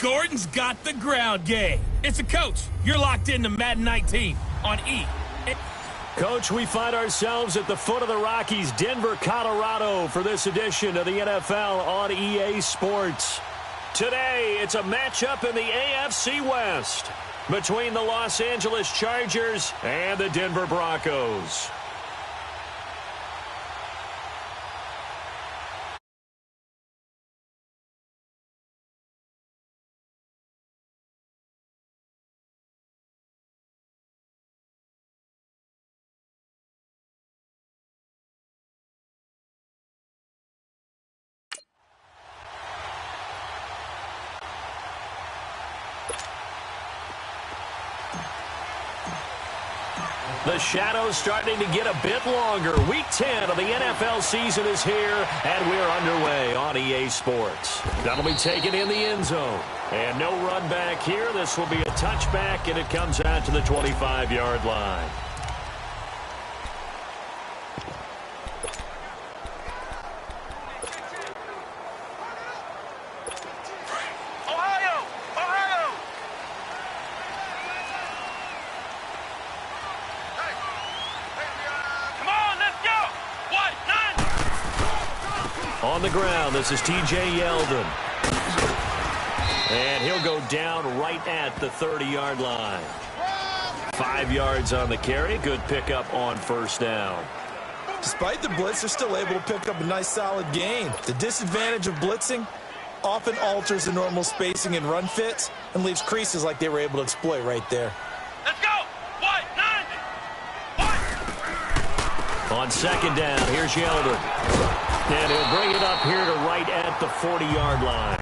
Gordon's got the ground game. It's a coach. You're locked into Madden 19 on E. Coach, we find ourselves at the foot of the Rockies, Denver, Colorado, for this edition of the NFL on EA Sports. Today, it's a matchup in the AFC West between the Los Angeles Chargers and the Denver Broncos. The shadow's starting to get a bit longer. Week 10 of the NFL season is here, and we're underway on EA Sports. That'll be taken in the end zone. And no run back here. This will be a touchback, and it comes out to the 25-yard line. On the ground, this is T.J. Yeldon. And he'll go down right at the 30-yard line. 5 yards on the carry. Good pickup on first down. Despite the blitz, they're still able to pick up a nice, solid gain. The disadvantage of blitzing often alters the normal spacing and run fits and leaves creases like they were able to exploit right there. Let's go! White, 90! On second down, here's Yeldon. And he'll bring it up here to right at the 40-yard line.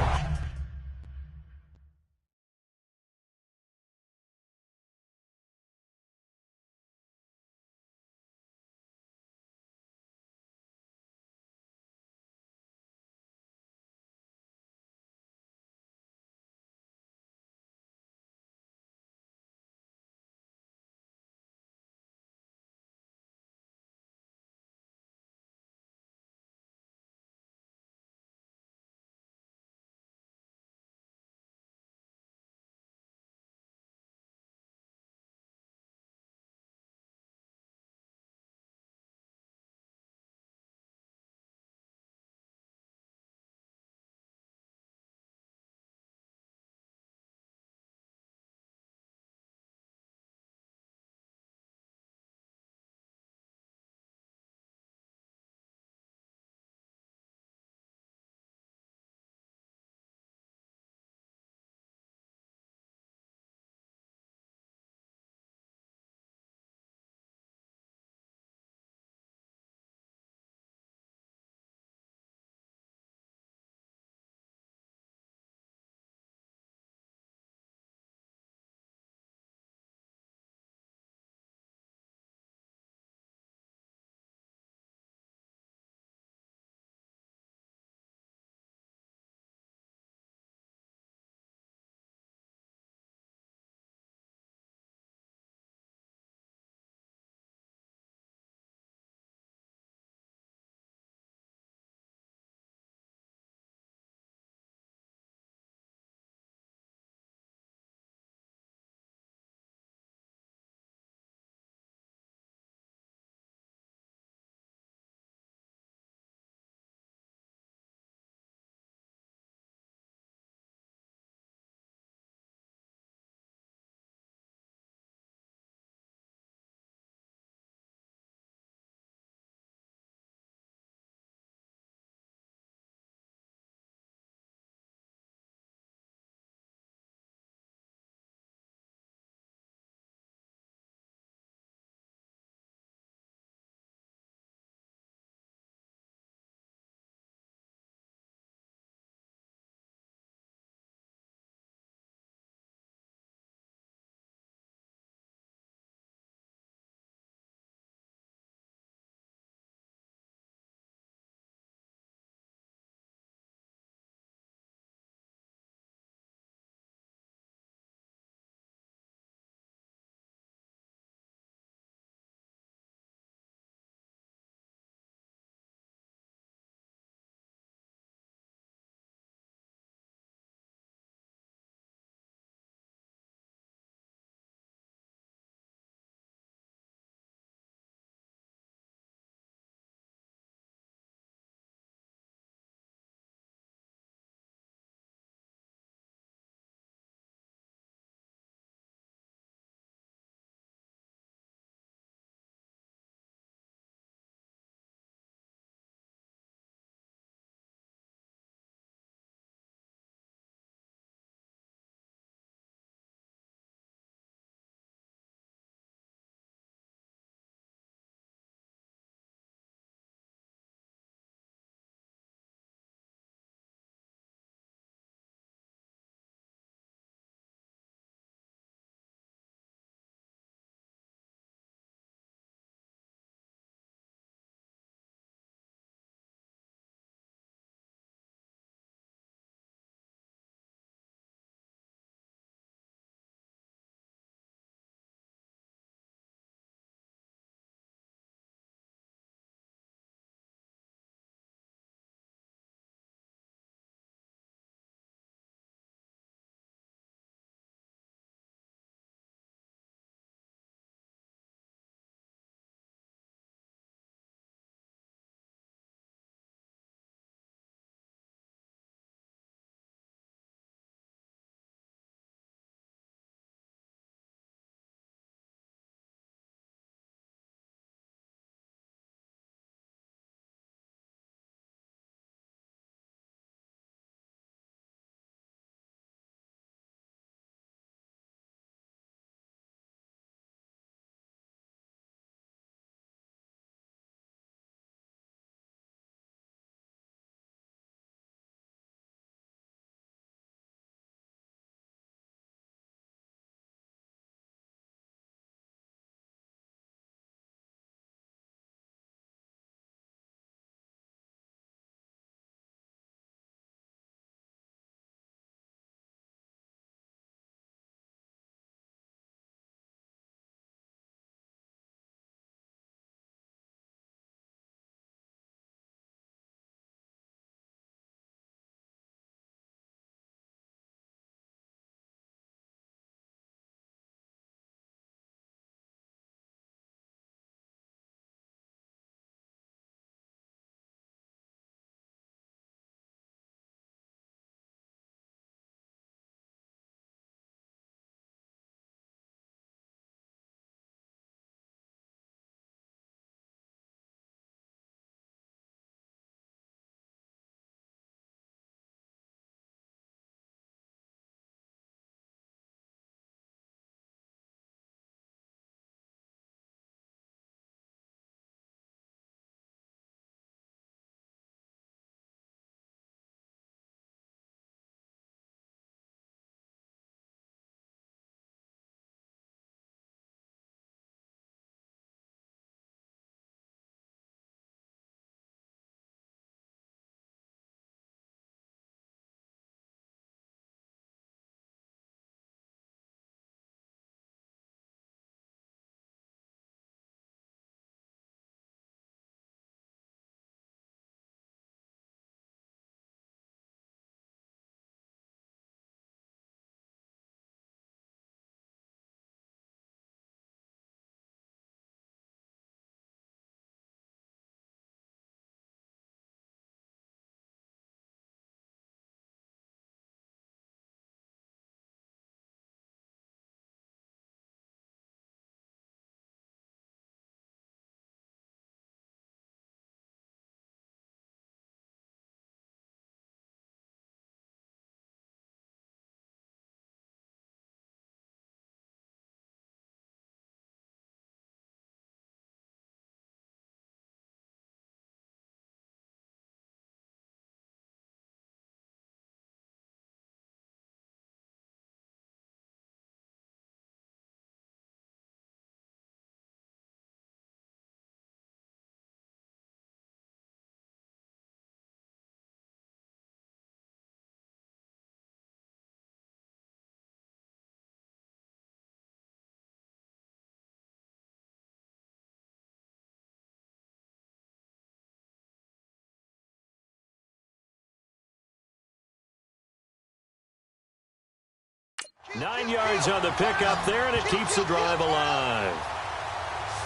9 yards on the pickup there, and it keeps the drive alive.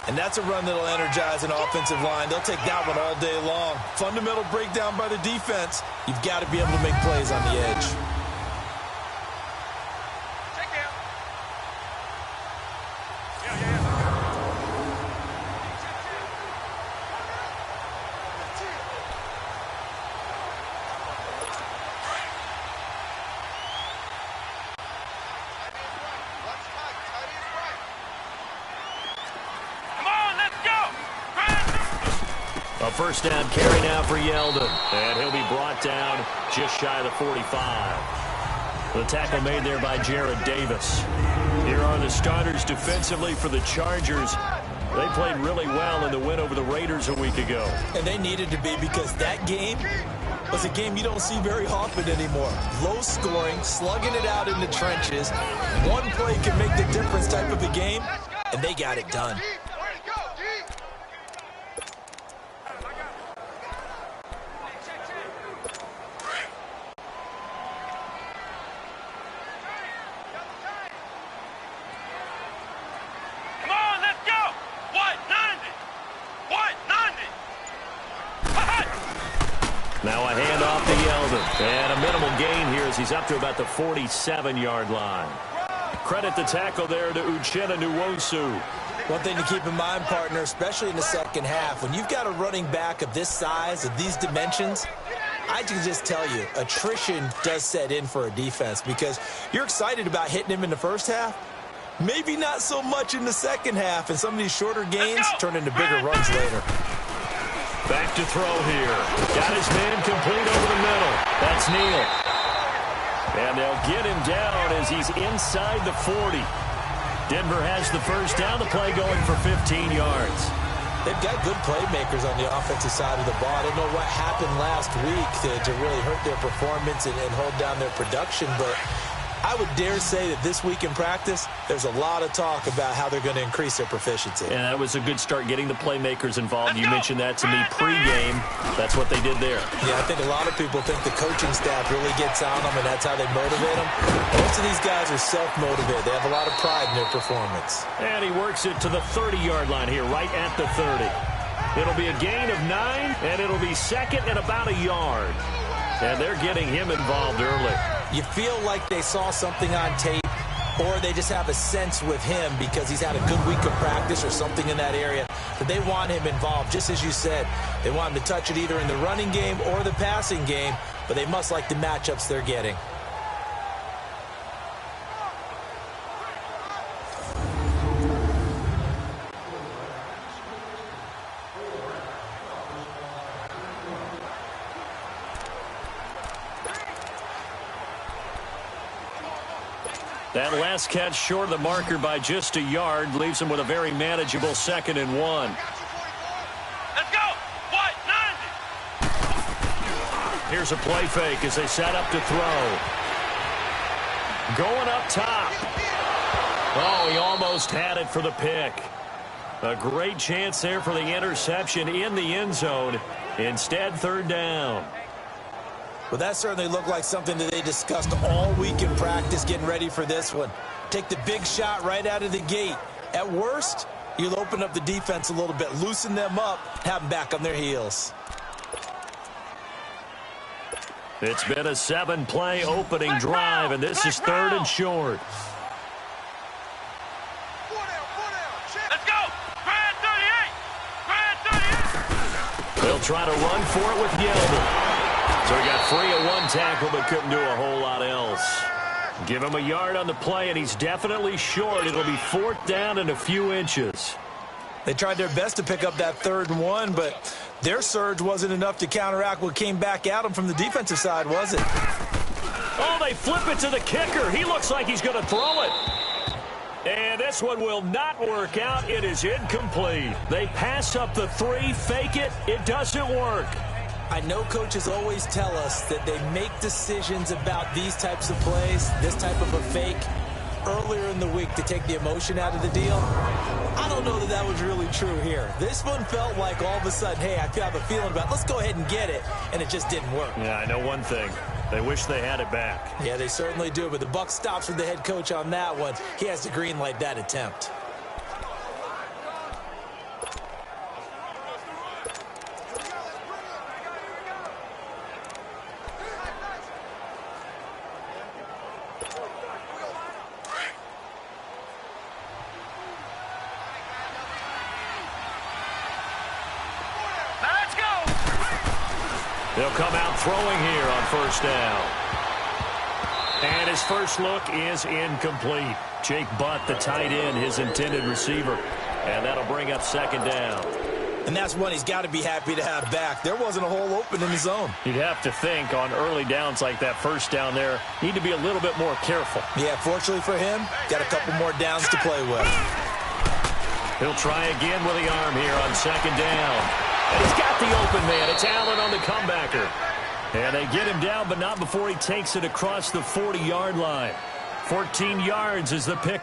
And that's a run that'll energize an offensive line. They'll take that one all day long. Fundamental breakdown by the defense. You've got to be able to make plays on the edge. A first down carry now for Yeldon. And he'll be brought down just shy of the 45. The tackle made there by Jared Davis. Here are the starters defensively for the Chargers. They played really well in the win over the Raiders a week ago. And they needed to be, because that game was a game you don't see very often anymore. Low scoring, slugging it out in the trenches. One play can make the difference type of a game, and they got it done. Now a handoff to Yeldon. And a minimal gain here as he's up to about the 47-yard line. Credit the tackle there to Uchenna Nwosu. One thing to keep in mind, partner, especially in the second half, when you've got a running back of this size, of these dimensions, I can just tell you, attrition does set in for a defense, because you're excited about hitting him in the first half. Maybe not so much in the second half, and some of these shorter gains turn into bigger runs later. Back to throw here. Got his man complete over the middle. That's Neal. And they'll get him down as he's inside the 40. Denver has the first down. The play going for 15 yards. They've got good playmakers on the offensive side of the ball. I don't know what happened last week to really hurt their performance and hold down their production, but I would dare say that this week in practice, there's a lot of talk about how they're going to increase their proficiency. And that was a good start, getting the playmakers involved. You mentioned that to me pregame. That's what they did there. Yeah, I think a lot of people think the coaching staff really gets on them, and that's how they motivate them. Most of these guys are self-motivated. They have a lot of pride in their performance. And he works it to the 30-yard line here, right at the 30. It'll be a gain of 9, and it'll be second and about a yard. And they're getting him involved early. You feel like they saw something on tape, or they just have a sense with him because he's had a good week of practice or something in that area, that they want him involved. Just as you said, they want him to touch it either in the running game or the passing game, but they must like the matchups they're getting. That last catch short of the marker by just a yard leaves him with a very manageable 2nd and 1. Let's go! What? 90! Here's a play fake as they set up to throw. Going up top. Oh, he almost had it for the pick. A great chance there for the interception in the end zone. Instead, 3rd down. Well, that certainly looked like something that they discussed all week in practice getting ready for this one. Take the big shot right out of the gate. At worst, you'll open up the defense a little bit, loosen them up, have them back on their heels. It's been a 7-play opening drive, and this is 3rd and short. Let's go! Brad 38! They'll try to run for it with Yeldon. So he got free of one tackle but couldn't do a whole lot else. Give him a yard on the play, and he's definitely short. It'll be 4th down and a few inches. They tried their best to pick up that 3rd and 1, but their surge wasn't enough to counteract what came back at them from the defensive side, was it? Oh, they flip it to the kicker. He looks like he's going to throw it. And this one will not work out. It is incomplete. They pass up the 3, fake it. It doesn't work. I know coaches always tell us that they make decisions about these types of plays, this type of a fake, earlier in the week to take the emotion out of the deal. I don't know that that was really true here. This one felt like all of a sudden, hey, I have a feeling about it. Let's go ahead and get it, and it just didn't work. Yeah, I know one thing. They wish they had it back. Yeah, they certainly do, but the buck stops with the head coach on that one. He has to green light that attempt. They'll come out throwing here on first down. And his first look is incomplete. Jake Butt, the tight end, his intended receiver. And that'll bring up second down. And that's one he's got to be happy to have back. There wasn't a hole open in the zone. You'd have to think on early downs like that first down there, need to be a little bit more careful. Yeah, fortunately for him, got a couple more downs to play with. He'll try again with the arm here on second down. And he's got the open man. It's Allen on the comebacker. And they get him down, but not before he takes it across the 40-yard line. 14 yards is the pick.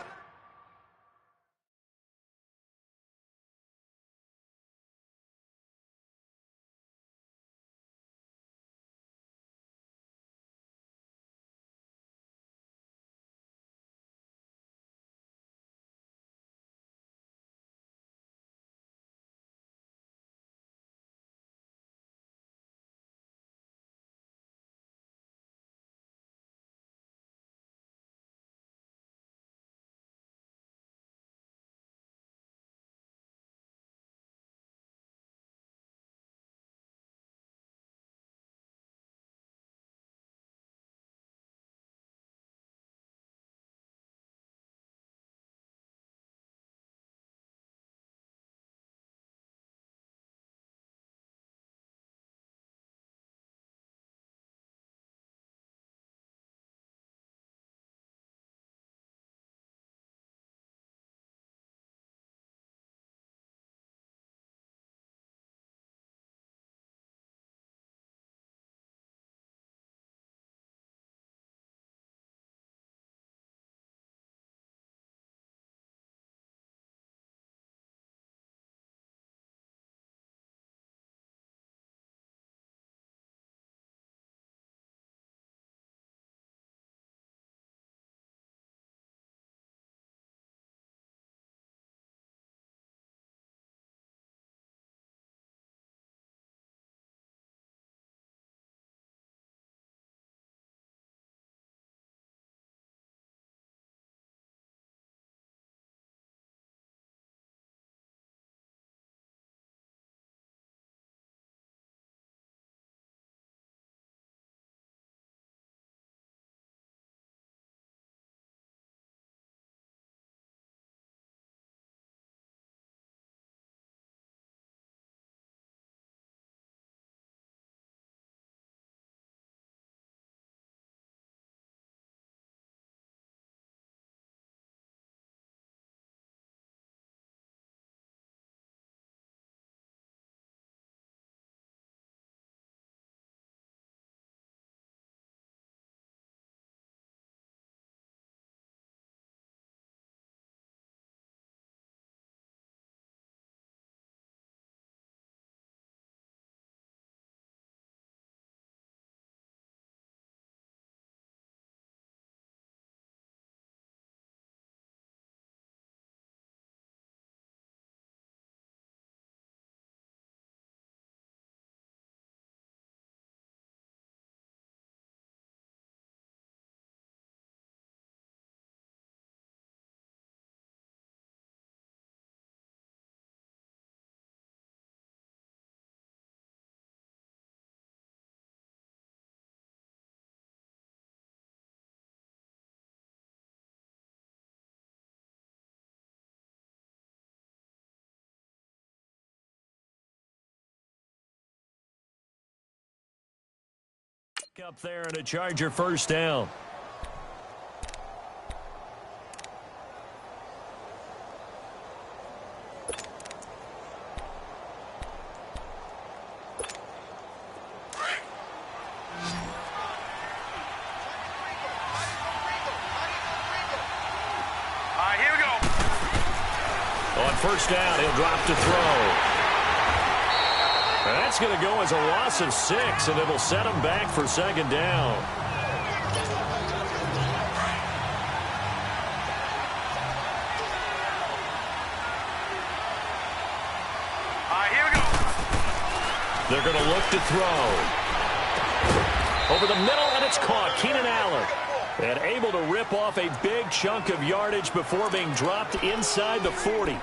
Up there and a Charger first down. Here we go. On first down, he'll drop to throw. That's going to go as a loss of 6, and it'll set them back for second down. Here we go. They're going to look to throw. Over the middle, and it's caught. Keenan Allen. And able to rip off a big chunk of yardage before being dropped inside the 40.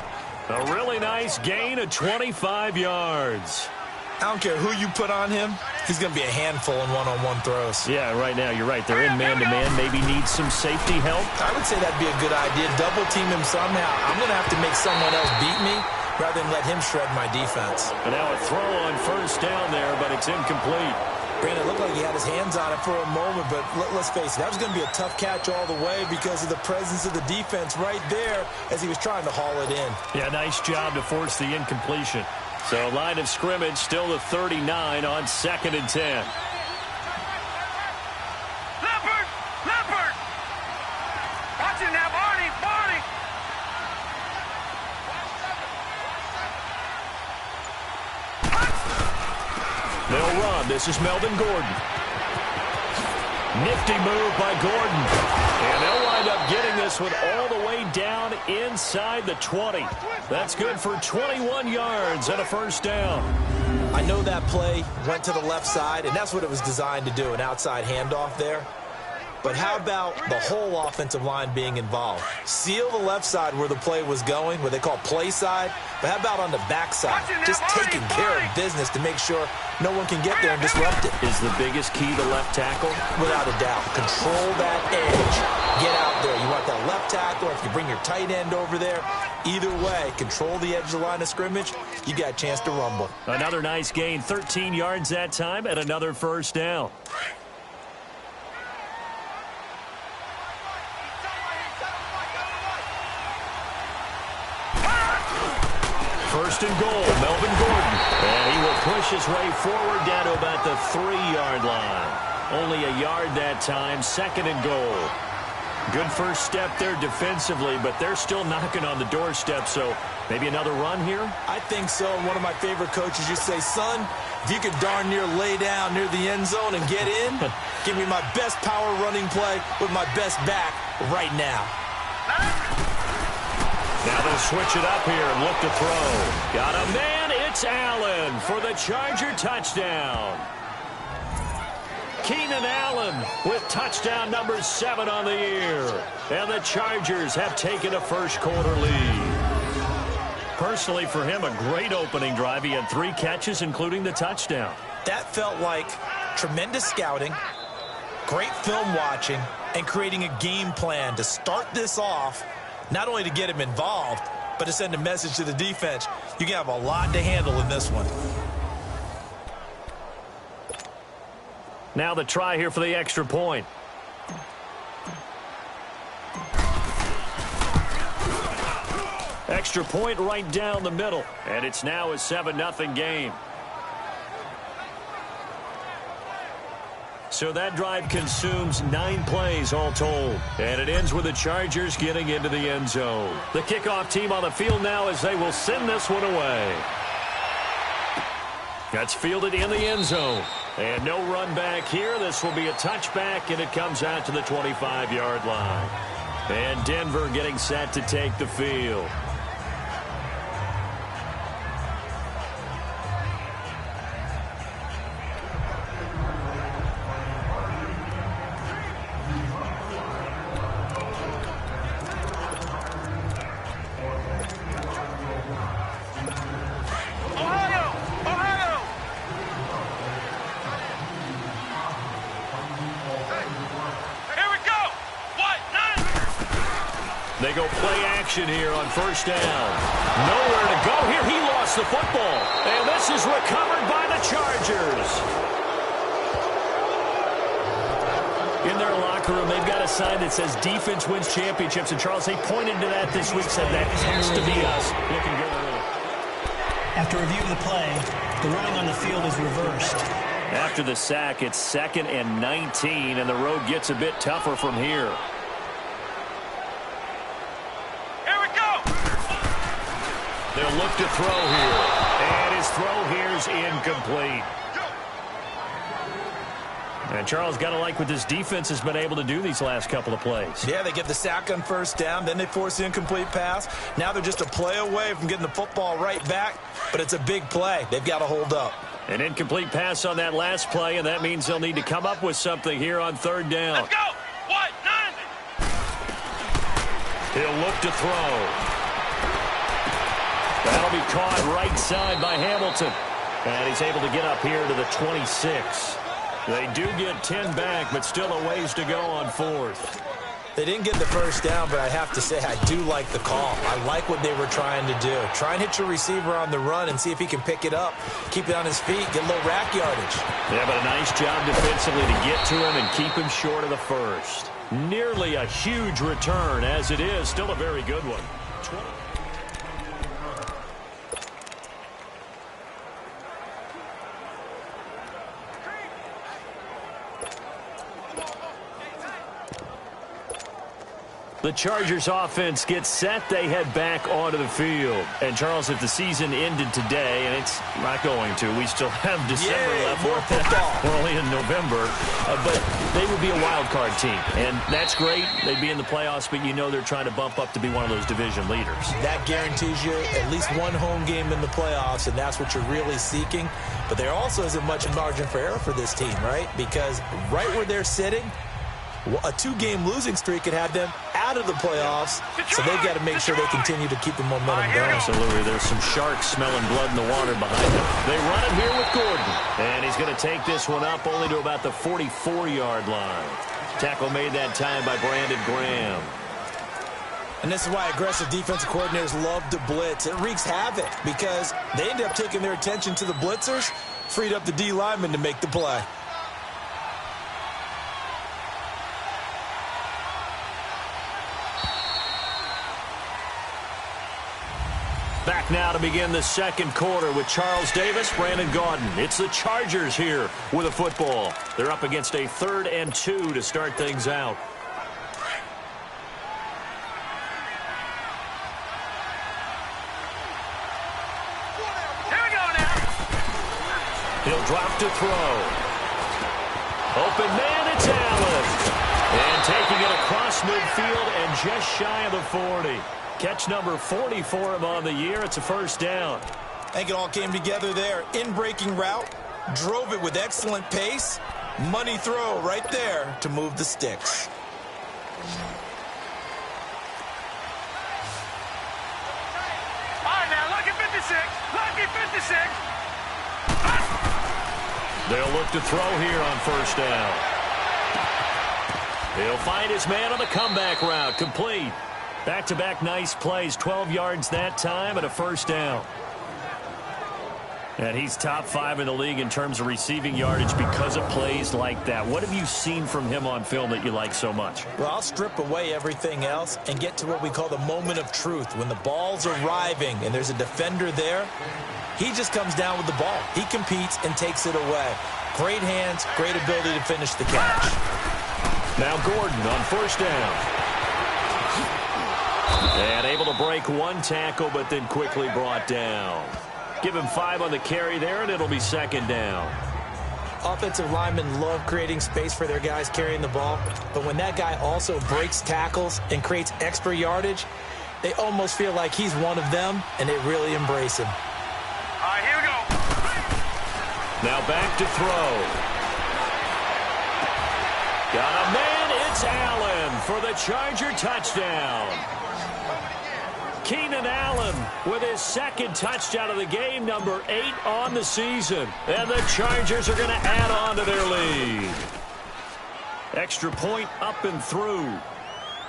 A really nice gain of 25 yards. I don't care who you put on him. He's going to be a handful in one-on-one throws. Yeah, right now, you're right. They're in man-to-man. Maybe need some safety help. I would say that'd be a good idea. Double team him somehow. I'm going to have to make someone else beat me rather than let him shred my defense. And now a throw on first down there, but it's incomplete. Brandon, it looked like he had his hands on it for a moment, but let's face it, that was going to be a tough catch all the way because of the presence of the defense right there as he was trying to haul it in. Yeah, nice job to force the incompletion. So line of scrimmage still the 39 on 2nd and 10. Leopard! Leopard! Watch it now, Barney! Barney! They'll run. This is Melvin Gordon. Nifty move by Gordon. And they'll wind up getting this one all the way down inside the 20. That's good for 21 yards and a first down. I know that play went to the left side, and that's what it was designed to do, an outside handoff there. But how about the whole offensive line being involved? Seal the left side where the play was going, what they call play side. But how about on the back side? Just taking care of business to make sure no one can get there and disrupt it. Is the biggest key the left tackle? Without a doubt. Control that edge. Get out there. You want that left tackle, or if you bring your tight end over there, either way, control the edge of the line of scrimmage, you got a chance to rumble. Another nice gain, 13 yards that time, and another first down. First and goal, Melvin Gordon. And he will push his way forward down to about the 3-yard line. Only a yard that time, 2nd and goal. Good first step there defensively, but they're still knocking on the doorstep, so maybe another run here? I think so. One of my favorite coaches used to say, son, if you could darn near lay down near the end zone and get in, give me my best power running play with my best back right now. Now they'll switch it up here and look to throw. Got a man, it's Allen for the Charger touchdown. Keenan Allen with touchdown number 7 on the year. And the Chargers have taken a first-quarter lead. Personally, for him, a great opening drive. He had 3 catches, including the touchdown. That felt like tremendous scouting, great film watching, and creating a game plan to start this off, not only to get him involved, but to send a message to the defense. You can have a lot to handle in this one. Now the try here for the extra point. Extra point right down the middle. And it's now a 7-0 game. So that drive consumes 9 plays all told. And it ends with the Chargers getting into the end zone. The kickoff team on the field now as they will send this one away. That's fielded in the end zone. And no run back here. This will be a touchback, and it comes out to the 25-yard line. And Denver getting set to take the field. They go play action here on first down. Nowhere to go here. He lost the football. And this is recovered by the Chargers. In their locker room, they've got a sign that says defense wins championships. And Charles, they pointed to that this week, said that has to be us. Looking good. After review of the play, the running on the field is reversed. After the sack, it's 2nd and 19, and the road gets a bit tougher from here. Here we go! They'll look to throw here. And his throw here's incomplete. And Charles, got to like what this defense has been able to do these last couple of plays. Yeah, they get the sack on first down, then they force the incomplete pass. Now they're just a play away from getting the football right back, but it's a big play. They've got to hold up. An incomplete pass on that last play, and that means they'll need to come up with something here on third down. Let's go. What? 9. He'll look to throw. That'll be caught right side by Hamilton. And he's able to get up here to the 26. They do get 10 back, but still a ways to go on fourth. They didn't get the first down, but I have to say I do like the call. I like what they were trying to do. Try and hit your receiver on the run and see if he can pick it up, keep it on his feet, get a little rack yardage. Yeah, but a nice job defensively to get to him and keep him short of the first. Nearly a huge return, as it is. Still a very good one. The Chargers offense gets set. They head back onto the field. And, Charles, if the season ended today, and it's not going to, we still have December left. More football. We're only in November. But they would be a wild card team. And that's great. They'd be in the playoffs, but you know they're trying to bump up to be one of those division leaders. That guarantees you at least one home game in the playoffs, and that's what you're really seeking. But there also isn't much margin for error for this team, right? Because right where they're sitting, a 2-game losing streak could have them out of the playoffs, so they've got to make sure they continue to keep the momentum going. Absolutely. There's some sharks smelling blood in the water behind them. They run it here with Gordon, and he's going to take this one up only to about the 44-yard line. Tackle made that time by Brandon Graham. And this is why aggressive defensive coordinators love to blitz. It wreaks havoc because they end up taking their attention to the blitzers, freed up the D lineman to make the play. Back now to begin the second quarter with Charles Davis, Brandon Gaudin. It's the Chargers here with a football. They're up against a 3rd and 2 to start things out. Here we go now. He'll drop to throw. Open man, it's Allen. And taking it across midfield and just shy of the 40. Catch number 40 for him on the year. It's a first down. I think it all came together there. In-breaking route, drove it with excellent pace. Money throw right there to move the sticks. All right, now, lucky 56. Lucky 56. They'll look to throw here on first down. He'll find his man on the comeback route. Complete. Back-to-back nice plays, 12 yards that time and a first down. And he's top 5 in the league in terms of receiving yardage because of plays like that. What have you seen from him on film that you like so much? Well, I'll strip away everything else and get to what we call the moment of truth. When the ball's arriving and there's a defender there, he just comes down with the ball. He competes and takes it away. Great hands, great ability to finish the catch. Now Gordon on first down. And able to break one tackle, but then quickly brought down. Give him 5 on the carry there, and it'll be second down. Offensive linemen love creating space for their guys carrying the ball, but when that guy also breaks tackles and creates extra yardage, they almost feel like he's one of them, and they really embrace him. All right, here we go. Now back to throw. Got a man, it's Allen for the Charger touchdown. Keenan Allen with his second touchdown of the game, number 8 on the season. And the Chargers are going to add on to their lead. Extra point up and through.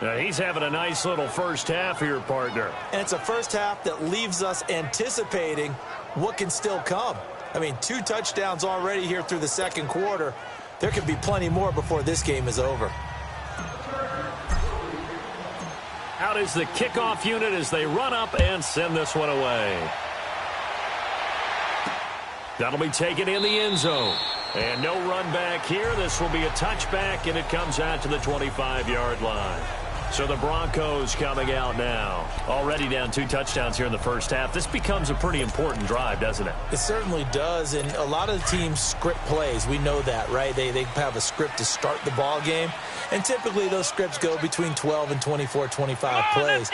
Now he's having a nice little first half here, partner. And it's a first half that leaves us anticipating what can still come. I mean, 2 touchdowns already here through the second quarter. There could be plenty more before this game is over. Out is the kickoff unit as they run up and send this one away. That'll be taken in the end zone. And no run back here. This will be a touchback, and it comes out to the 25-yard line. So the Broncos coming out now. Already down 2 touchdowns here in the first half. This becomes a pretty important drive, doesn't it? It certainly does, and a lot of the teams script plays. We know that, right? They have a script to start the ball game, and typically those scripts go between 12 and 24, 25 plays.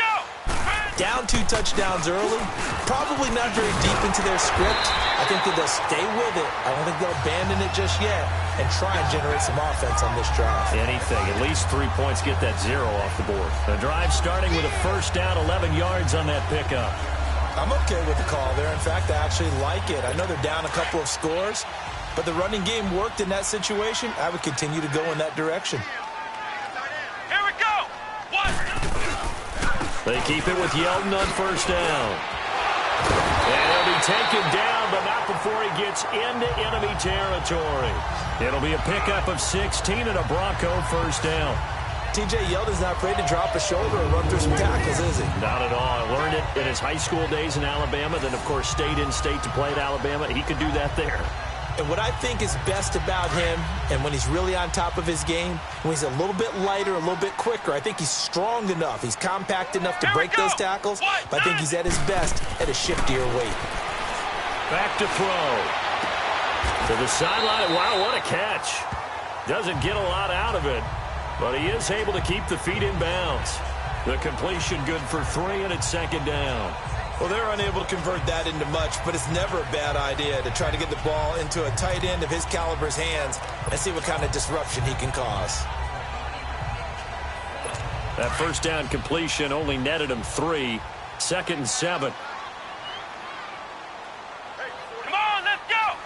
Down 2 touchdowns early, probably not very deep into their script. I think that they'll stay with it. I don't think they'll abandon it just yet and try and generate some offense on this drive. Anything. At least 3 points, get that 0 off the board. The drive starting with a first down, 11 yards on that pickup. I'm okay with the call there. In fact, I actually like it. I know they're down a couple of scores, but the running game worked in that situation. I would continue to go in that direction. Here we go. They keep it with Yeldon on first down. And he'll be taken down, but not before he gets into enemy territory. It'll be a pickup of 16 and a Bronco first down. T.J. Yeldon's not afraid to drop a shoulder and run through some tackles, is he? Not at all. I learned it in his high school days in Alabama, then, of course, stayed in state to play at Alabama. He could do that there. And what I think is best about him, and when he's really on top of his game, when he's a little bit lighter, a little bit quicker, I think he's strong enough, he's compact enough to break those tackles, but I think he's at his best at a shiftier weight. Back to throw. To the sideline. Wow, what a catch. Doesn't get a lot out of it, but he is able to keep the feet in bounds. The completion good for 3, and it's second down. Well, they're unable to convert that into much, but it's never a bad idea to try to get the ball into a tight end of his caliber's hands and see what kind of disruption he can cause. That first down completion only netted him 3. 2nd and 7. Come on, let's go.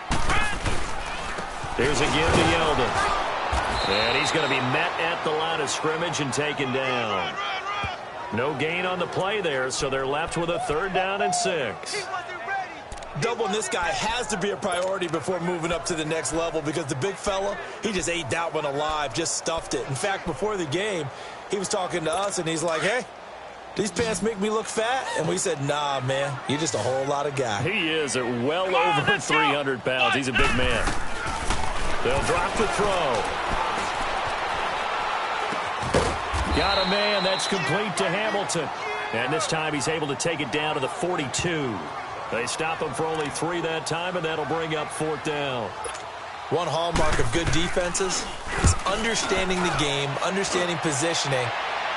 Here's again to Yeldon. And he's going to be met at the line of scrimmage and taken down. No gain on the play there, so they're left with a 3rd down and 6. Doubling this guy has to be a priority before moving up to the next level because the big fella, he just ate that one alive, just stuffed it. In fact, before the game, he was talking to us, and he's like, hey, these pants make me look fat? And we said, nah, man, you're just a whole lot of guy. He is at well over 300 pounds. He's a big man. They'll drop the throw. Got a man. That's complete to Hamilton. And this time he's able to take it down to the 42. They stop him for only 3 that time, and that'll bring up 4th down. One hallmark of good defenses is understanding the game, understanding positioning,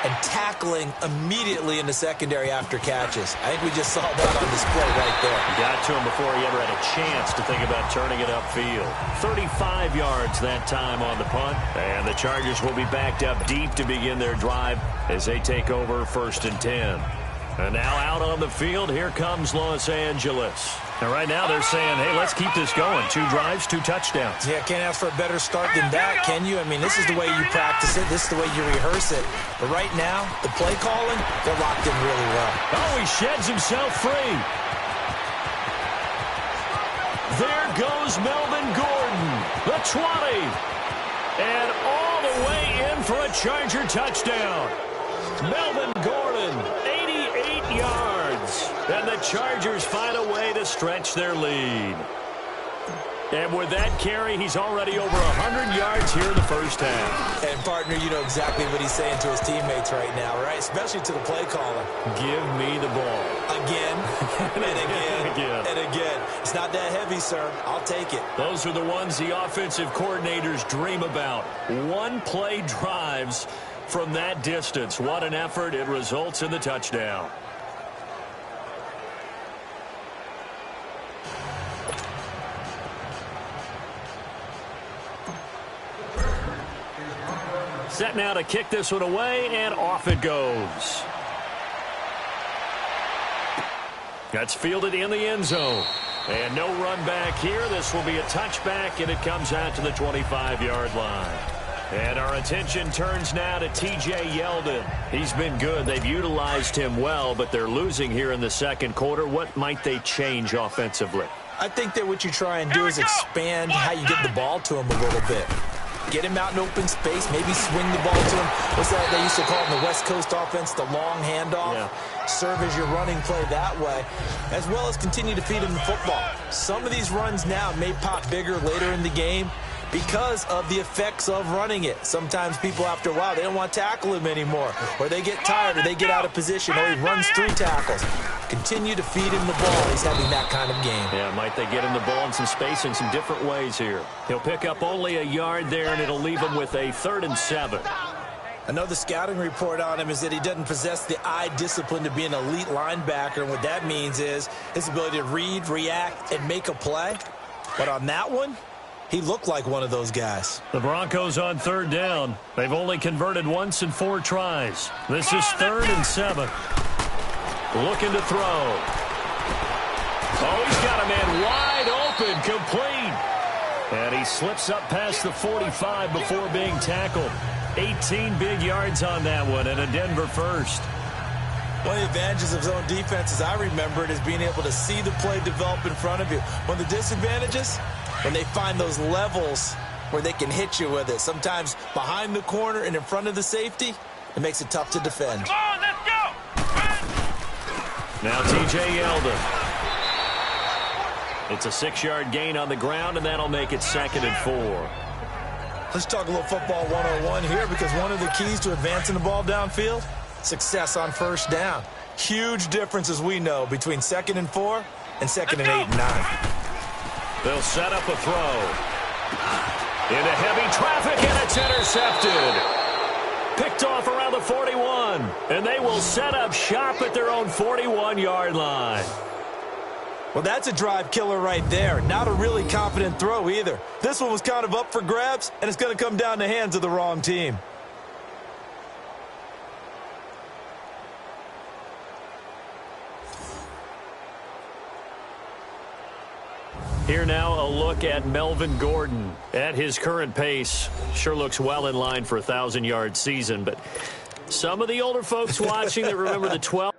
and tackling immediately in the secondary after catches. I think we just saw that on display right there. Got to him before he ever had a chance to think about turning it upfield. 35 yards that time on the punt. And the Chargers will be backed up deep to begin their drive as they take over 1st and 10. And now out on the field, here comes Los Angeles. And right now they're saying, hey, let's keep this going. 2 drives, 2 touchdowns. Yeah, can't ask for a better start than that, can you? I mean, this is the way you practice it. This is the way you rehearse it. But right now, the play calling, they're locked in really well. Oh, he sheds himself free. There goes Melvin Gordon, the 20. And all the way in for a Charger touchdown. Melvin Gordon, 88 yards. And the Chargers find a way to stretch their lead. And with that carry, he's already over 100 yards here in the first half. And, partner, you know exactly what he's saying to his teammates right now, right? Especially to the play caller. Give me the ball. Again, and again, and again. It's not that heavy, sir. I'll take it. Those are the ones the offensive coordinators dream about. One-play drives from that distance. What an effort. It results in the touchdown. Set now to kick this one away, and off it goes. That's fielded in the end zone. And no run back here. This will be a touchback, and it comes out to the 25-yard line. And our attention turns now to T.J. Yeldon. He's been good. They've utilized him well, but they're losing here in the second quarter. What might they change offensively? I think that what you try and do is expand how you get the ball to him a little bit. Get him out in open space, maybe swing the ball to him. What's that they used to call it in the West Coast offense, the long handoff? Yeah. Serve as your running play that way, as well as continue to feed him the football. Some of these runs now may pop bigger later in the game, because of the effects of running it. Sometimes people, after a while, they don't want to tackle him anymore, or they get tired, or they get out of position, or he runs through tackles. Continue to feed him the ball. He's having that kind of game. Yeah, might they get him the ball in some space in some different ways here. He'll pick up only a yard there, and it'll leave him with a 3rd and 7. Another scouting report on him is that he doesn't possess the eye discipline to be an elite linebacker, and what that means is his ability to read, react, and make a play. But on that one, he looked like one of those guys. The Broncos on 3rd down. They've only converted once in 4 tries. This is 3rd and 7. Looking to throw. Oh, he's got a man wide open, complete. And he slips up past the 45 before being tackled. 18 big yards on that one, and a Denver first. One of the advantages of zone defense, as I remember it, is being able to see the play develop in front of you. One of the disadvantages, when they find those levels where they can hit you with it. Sometimes behind the corner and in front of the safety, it makes it tough to defend. Come on, let's go! Now T.J. Yeldon. It's a 6-yard gain on the ground, and that'll make it 2nd and 4. Let's talk a little football 101 here, because one of the keys to advancing the ball downfield, success on 1st down. Huge difference, as we know, between 2nd and 4 and 2nd and 8 and 9. They'll set up a throw. Into heavy traffic, and it's intercepted. Picked off around the 41, and they will set up shop at their own 41-yard line. Well, that's a drive killer right there. Not a really confident throw either. This one was kind of up for grabs, and it's going to come down the hands of the wrong team. Here now, a look at Melvin Gordon. At his current pace, sure looks well in line for a 1,000-yard season, but some of the older folks watching that remember the 12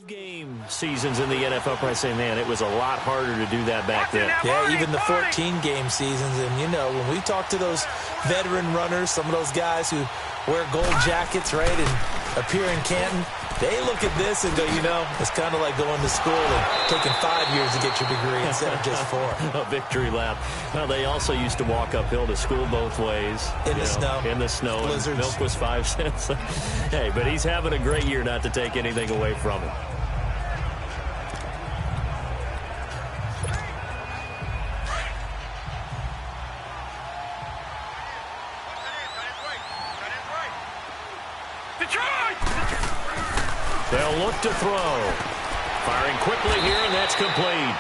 Game seasons in the NFL, probably say, man, it was a lot harder to do that back then. Yeah, even the 14-game seasons. And, you know, when we talk to those veteran runners, some of those guys who wear gold jackets, right, and appear in Canton, they look at this and go, you know, it's kind of like going to school and taking 5 years to get your degree instead of just 4. A victory lap. Well, they also used to walk uphill to school both ways. In the snow. In the snow. Blizzards. Milk was 5 cents. Hey, but he's having a great year, not to take anything away from him. They'll look to throw. Firing quickly here, and that's complete.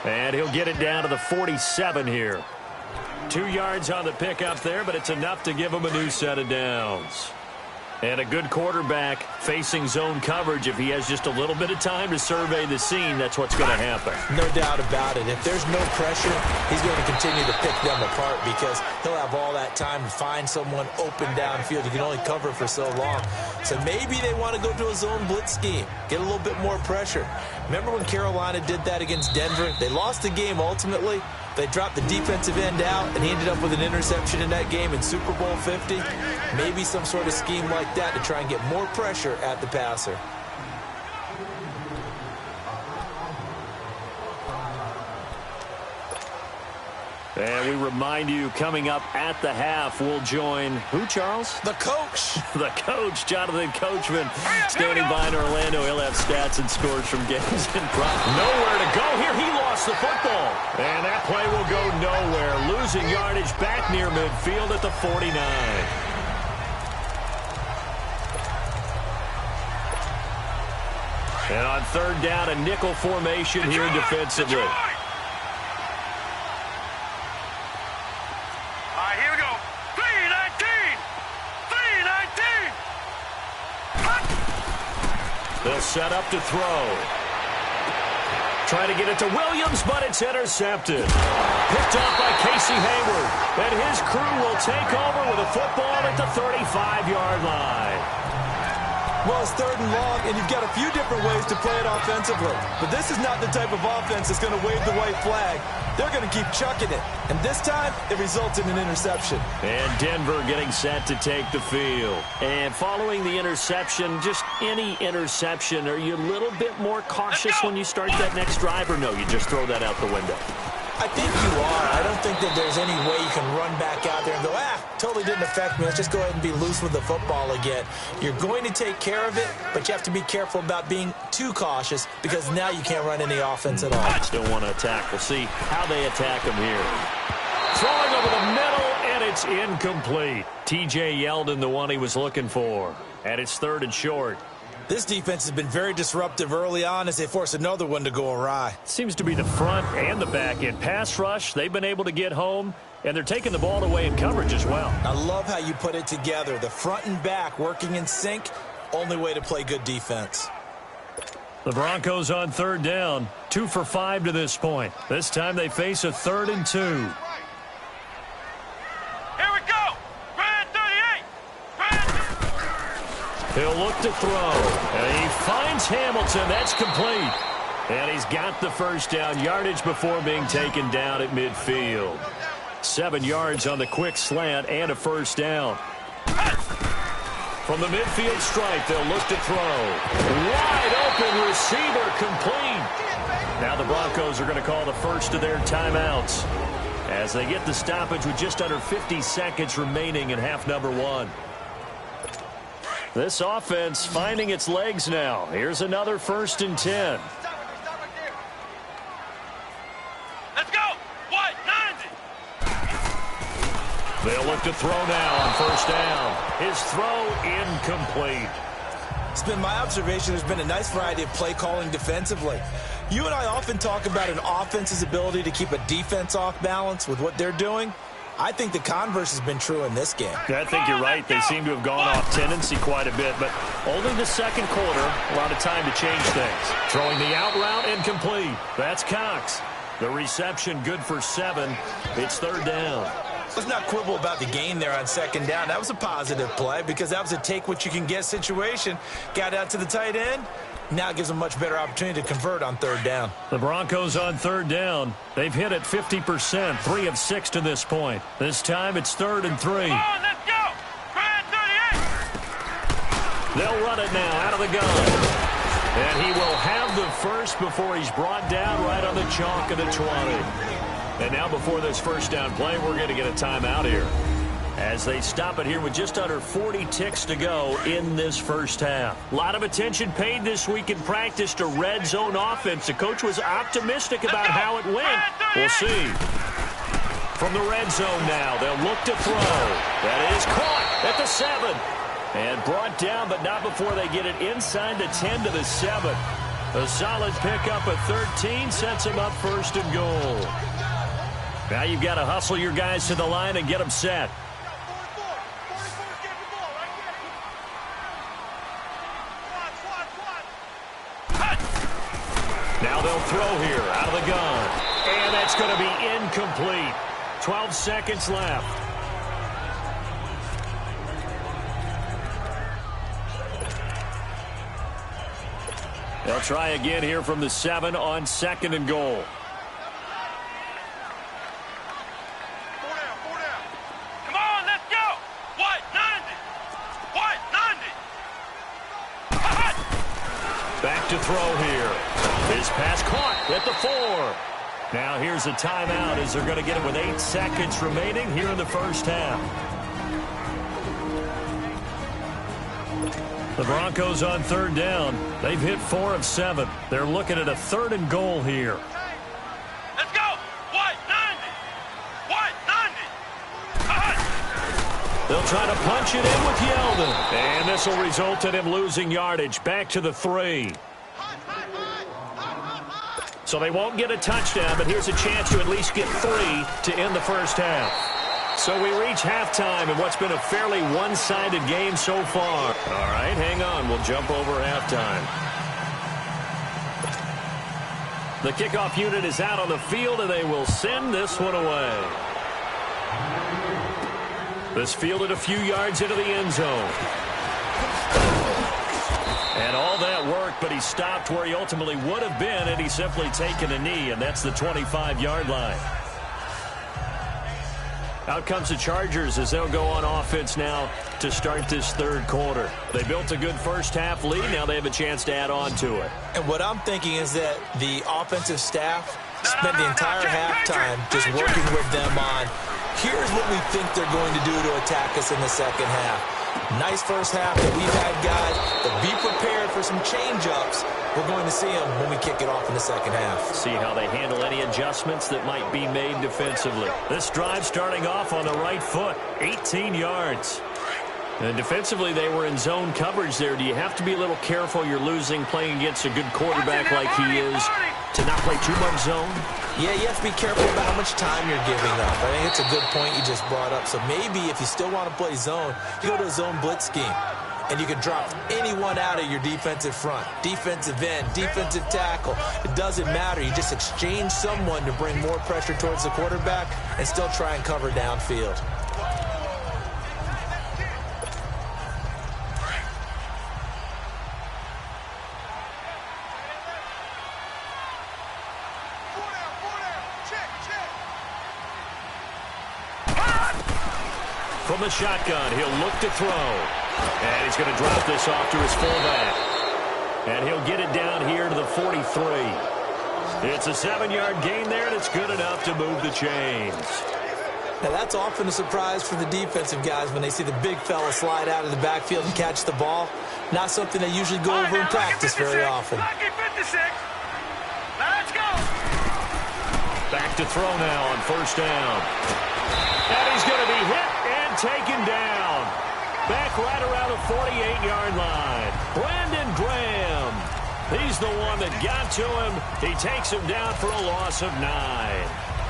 And he'll get it down to the 47 here. 2 yards on the pickup there, but it's enough to give him a new set of downs. And a good quarterback facing zone coverage. If he has just a little bit of time to survey the scene, that's what's going to happen. No doubt about it. If there's no pressure, he's going to continue to pick them apart because he'll have all that time to find someone open downfield. You can only cover for so long. So maybe they want to go to a zone blitz scheme, get a little bit more pressure. Remember when Carolina did that against Denver? They lost the game ultimately. They dropped the defensive end out, and he ended up with an interception in that game in Super Bowl 50. Maybe some sort of scheme like that to try and get more pressure at the passer. And we remind you, coming up at the half, we'll join who, Charles? The coach. The coach, Jonathan Coachman, standing by in Orlando. He'll have stats and scores from games in front. Nowhere to go here. He lost the football. And that play will go nowhere. Losing yardage back near midfield at the 49. And on third down, a nickel formation here defensively. They'll set up to throw. Trying to get it to Williams, but it's intercepted. Picked off by Casey Hayward. And his crew will take over with a football at the 35-yard line. Well, it's third and long, and you've got a few different ways to play it offensively. But this is not the type of offense that's going to wave the white flag. They're going to keep chucking it. And this time, it results in an interception. And Denver getting set to take the field. And following the interception, just any interception, are you a little bit more cautious when you start that next drive, or no, you just throw that out the window? I think you are. I don't think that there's any way you can run back out there and go, totally didn't affect me. Let's just go ahead and be loose with the football again. You're going to take care of it, but you have to be careful about being too cautious because now you can't run any offense at all. I still want to attack. We'll see how they attack him here. Throwing over the middle, and it's incomplete. T.J. Yeldon, the one he was looking for. And it's third and short. This defense has been very disruptive early on as they force another one to go awry. Seems to be the front and the back end. Pass rush, they've been able to get home, and they're taking the ball away in coverage as well. I love how you put it together. The front and back working in sync, only way to play good defense. The Broncos on third down, 2 for 5 to this point. This time they face a 3rd and 2. Here we go! Brand 38! He'll look to throw, and he finds Hamilton. That's complete. And he's got the first down, yardage before being taken down at midfield. 7 yards on the quick slant and a first down. From the midfield stripe, they'll look to throw. Wide open receiver, complete. Now the Broncos are going to call the first of their timeouts as they get the stoppage with just under 50 seconds remaining in half number 1. This offense finding its legs now. Here's another 1st and 10. Let's go! What? 90! They'll look to throw now on first down. His throw incomplete. It's been my observation there's been a nice variety of play calling defensively. You and I often talk about an offense's ability to keep a defense off balance with what they're doing. I think the converse has been true in this game. I think you're right. They seem to have gone off tendency quite a bit, but only the second quarter, a lot of time to change things. Throwing the out route incomplete. That's Cox. The reception good for 7. It's third down. Let's not quibble about the gain there on second down. That was a positive play because that was a take-what-you-can-get situation. Got out to the tight end. Now gives them a much better opportunity to convert on third down. The Broncos on third down. They've hit it 50%, 3 of 6 to this point. This time it's 3rd and 3. Come on, let's go. Try 38. They'll run it now out of the gun. And he will have the first before he's brought down right on the chalk of the 20. And now before this first down play, we're going to get a timeout here, as they stop it here with just under 40 ticks to go in this first half. A lot of attention paid this week in practice to red zone offense. The coach was optimistic about how it went. We'll see. From the red zone now, they'll look to throw. That is caught at the 7. And brought down, but not before they get it inside the 10 to the 7. A solid pickup at 13 sets them up 1st and goal. Now you've got to hustle your guys to the line and get them set. Now they'll throw here out of the gun. And that's going to be incomplete. 12 seconds left. They'll try again here from the 7 on 2nd and goal. Come on, let's go. What? 90. What? 90. Back to throw here. His pass caught at the 4. Now here's a timeout as they're going to get it with 8 seconds remaining here in the first half. The Broncos on third down. They've hit 4 of 7. They're looking at a 3rd and goal here. Let's go. What? 90. What? 90. They'll try to punch it in with Yeldon. And this will result in him losing yardage. Back to the 3. So they won't get a touchdown, but here's a chance to at least get 3 to end the first half. So we reach halftime in what's been a fairly one-sided game so far. All right, hang on. We'll jump over halftime. The kickoff unit is out on the field, and they will send this one away. This fielded a few yards into the end zone. And all that worked, but he stopped where he ultimately would have been had he simply taken a knee, and that's the 25-yard line. Out comes the Chargers as they'll go on offense now to start this third quarter. They built a good first half lead. Now they have a chance to add on to it. And what I'm thinking is that the offensive staff spent the entire halftime just working with them on, here's what we think they're going to do to attack us in the second half. Nice first half that we've had, guys, but be prepared for some change-ups. We're going to see them when we kick it off in the second half. See how they handle any adjustments that might be made defensively. This drive starting off on the right foot, 18 yards. And defensively, they were in zone coverage there. Do you have to be a little careful you're losing playing against a good quarterback like he is to not play too much zone? Yeah, you have to be careful about how much time you're giving up. I think it's a good point you just brought up. So maybe if you still want to play zone, you go to a zone blitz scheme. And you can drop anyone out of your defensive front, defensive end, defensive tackle. It doesn't matter. You just exchange someone to bring more pressure towards the quarterback and still try and cover downfield. From the shotgun, he'll look to throw. And he's going to drop this off to his fullback. And he'll get it down here to the 43. It's a 7-yard gain there, and it's good enough to move the chains. Now, that's often a surprise for the defensive guys when they see the big fella slide out of the backfield and catch the ball. Not something they usually go over in practice very often. Let's go. Back to throw now on first down. And he's going to be hit and taken down. Back right around the 48-yard line. Brandon Graham. He's the one that got to him. He takes him down for a loss of 9.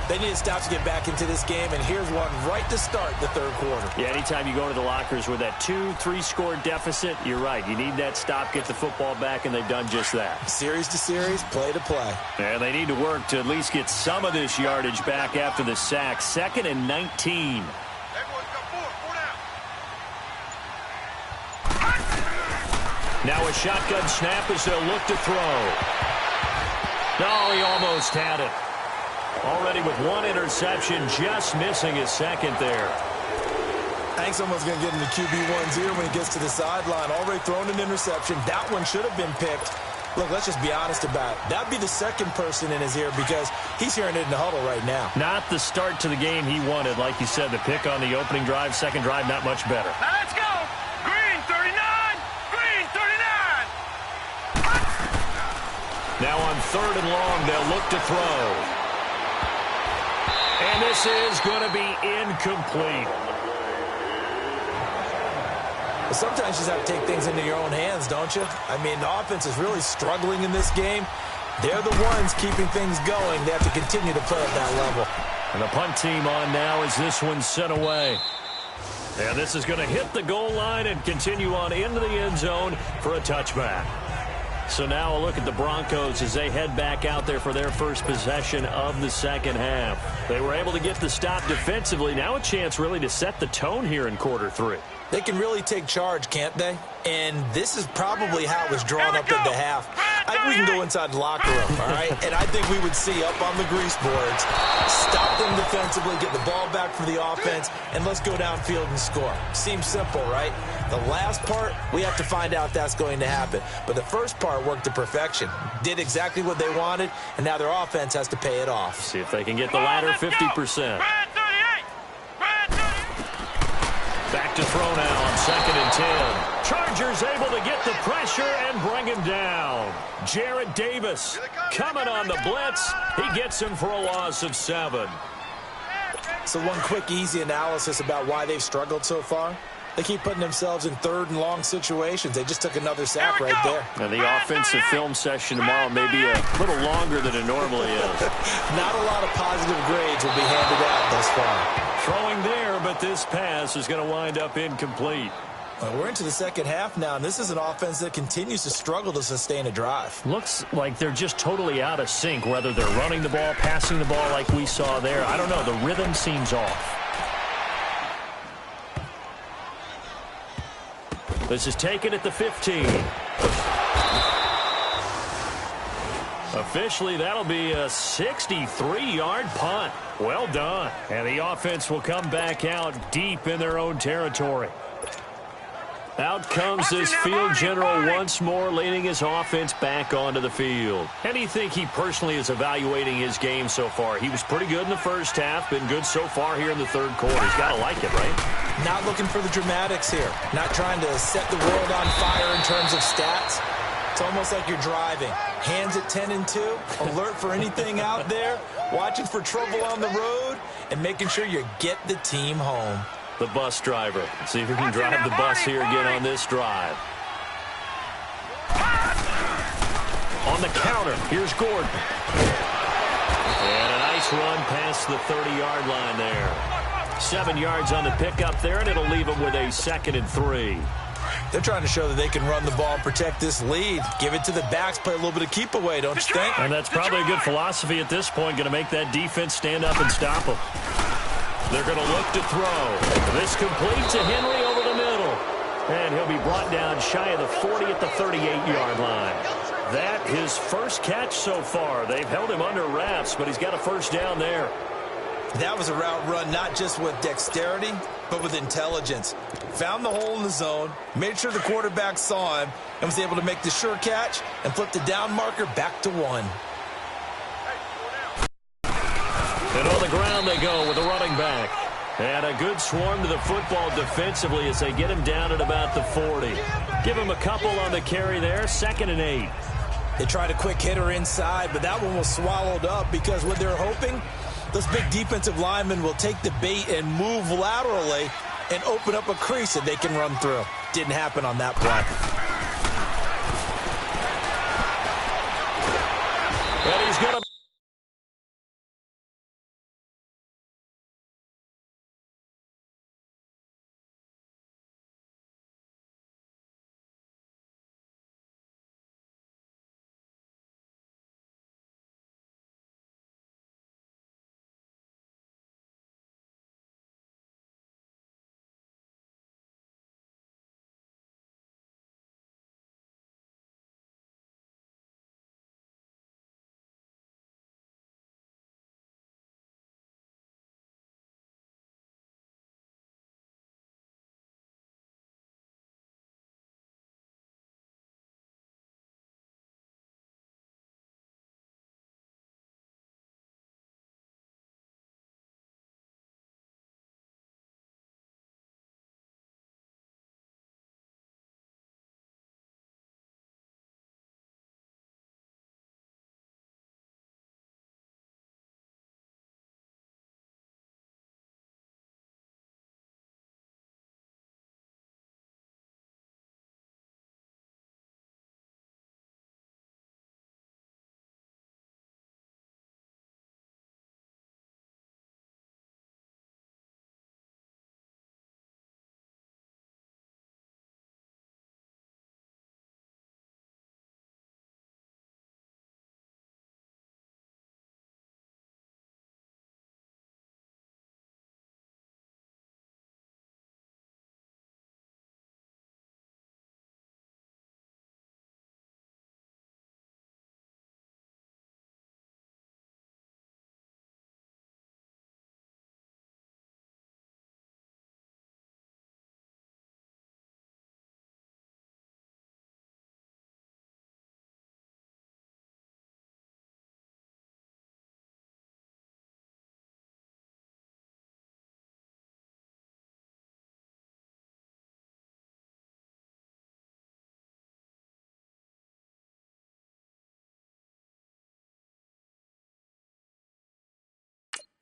They need to stop to get back into this game, and here's one right to start the third quarter. Yeah, anytime you go into the lockers with that 2-3 score deficit, you're right. You need that stop, get the football back, and they've done just that. Series to series, play to play. And they need to work to at least get some of this yardage back after the sack. 2nd and 19. Now a shotgun snap as they'll look to throw. No, he almost had it. Already with one interception, just missing his second there. I think someone's going to get in the QB1's ear when he gets to the sideline. Already thrown an interception. That one should have been picked. Look, let's just be honest about it. That'd be the second person in his ear because he's hearing it in the huddle right now. Not the start to the game he wanted. Like you said, the pick on the opening drive, second drive, not much better. Now let's go. Green 39. Green 39. Now on 3rd and long, they'll look to throw. And this is going to be incomplete. Sometimes you just have to take things into your own hands, don't you? I mean, the offense is really struggling in this game. They're the ones keeping things going. They have to continue to play at that level. And the punt team on now as this one's sent away. And this is going to hit the goal line and continue on into the end zone for a touchback. So now a look at the Broncos as they head back out there for their first possession of the second half. They were able to get the stop defensively. Now a chance really to set the tone here in quarter 3. They can really take charge, can't they? And this is probably how it was drawn up in the half. I think we can go inside the locker room, all right? And I think we would see up on the grease boards, stop them defensively, get the ball back for the offense, and let's go downfield and score. Seems simple, right? The last part, we have to find out if that's going to happen. But the first part worked to perfection. Did exactly what they wanted, and now their offense has to pay it off. See if they can get the latter 50%. Back to throw now on 2nd and 10. Chargers able to get the pressure and bring him down. Jarrett Davis coming on the blitz. He gets him for a loss of 7. So one quick, easy analysis about why they've struggled so far. They keep putting themselves in 3rd and long situations. They just took another sack right there. And the offensive film session tomorrow may be a little longer than it normally is. Not a lot of positive grades will be handed out thus far. Throwing there, but this pass is going to wind up incomplete. Well, we're into the second half now, and this is an offense that continues to struggle to sustain a drive. Looks like they're just totally out of sync, whether they're running the ball, passing the ball like we saw there. I don't know. The rhythm seems off. This is taken at the 15. Officially, that'll be a 63-yard punt. Well done. And the offense will come back out deep in their own territory. Out comes this field general once more, leading his offense back onto the field. How do you think he personally is evaluating his game so far? He was pretty good in the first half, been good so far here in the third quarter. He's got to like it, right? Not looking for the dramatics here. Not trying to set the world on fire in terms of stats. It's almost like you're driving. Hands at 10 and 2, alert for anything out there, watching for trouble on the road, and making sure you get the team home. The bus driver. See if he can drive the bus here again on this drive. On the counter, here's Gordon. And a nice run past the 30-yard line there. 7 yards on the pickup there, and it'll leave him with a 2nd and 3. They're trying to show that they can run the ball and protect this lead. Give it to the backs, play a little bit of keep away, don't you think? And that's probably a good philosophy at this point, going to make that defense stand up and stop them. They're going to look to throw. This complete to Henry over the middle. And he'll be brought down shy of the 40 at the 38-yard line. That his first catch so far. They've held him under wraps, but he's got a first down there. That was a route run not just with dexterity, but with intelligence. Found the hole in the zone, made sure the quarterback saw him, and was able to make the sure catch and flip the down marker back to 1. And on the ground they go with a running back. And a good swarm to the football defensively as they get him down at about the 40. Give him a couple on the carry there, 2nd and 8. They tried a quick hitter inside, but that one was swallowed up because what they're hoping, those big defensive linemen will take the bait and move laterally and open up a crease that they can run through. Didn't happen on that play. And he's going to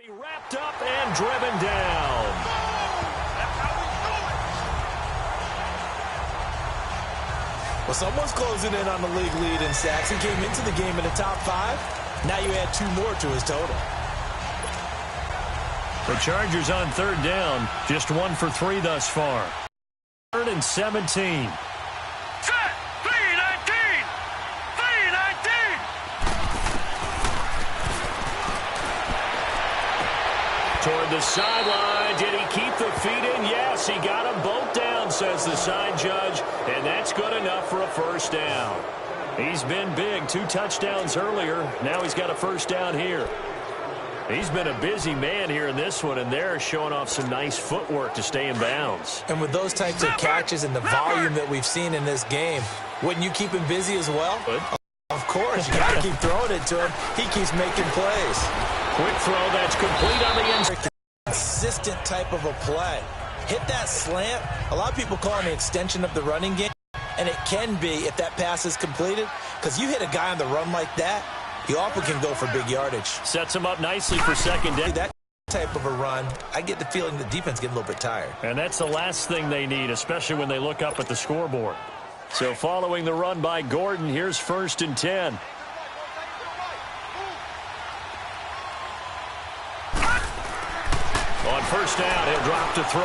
Wrapped up and driven down. Well, someone's closing in on the league lead in sacks. He came into the game in the top 5. Now you add 2 more to his total. The Chargers on 3rd down, just 1 for 3 thus far. 3rd and 17. Toward the sideline. Did he keep the feet in? Yes, he got them both down, says the side judge, and that's good enough for a first down. He's been big, 2 touchdowns earlier. Now he's got a first down here. He's been a busy man here in this one, and they're showing off some nice footwork to stay in bounds. And with those types of catches and the volume that we've seen in this game, wouldn't you keep him busy as well? Good. Of course. You got to keep throwing it to him. He keeps making plays. Quick throw that's complete on the end. Consistent type of a play. Hit that slant. A lot of people call it an extension of the running game, and it can be if that pass is completed, because you hit a guy on the run like that, you often can go for big yardage. Sets him up nicely for second down. That type of a run, I get the feeling the defense getting a little bit tired. And that's the last thing they need, especially when they look up at the scoreboard. So following the run by Gordon, here's 1st and 10. On 1st down, he'll drop to throw.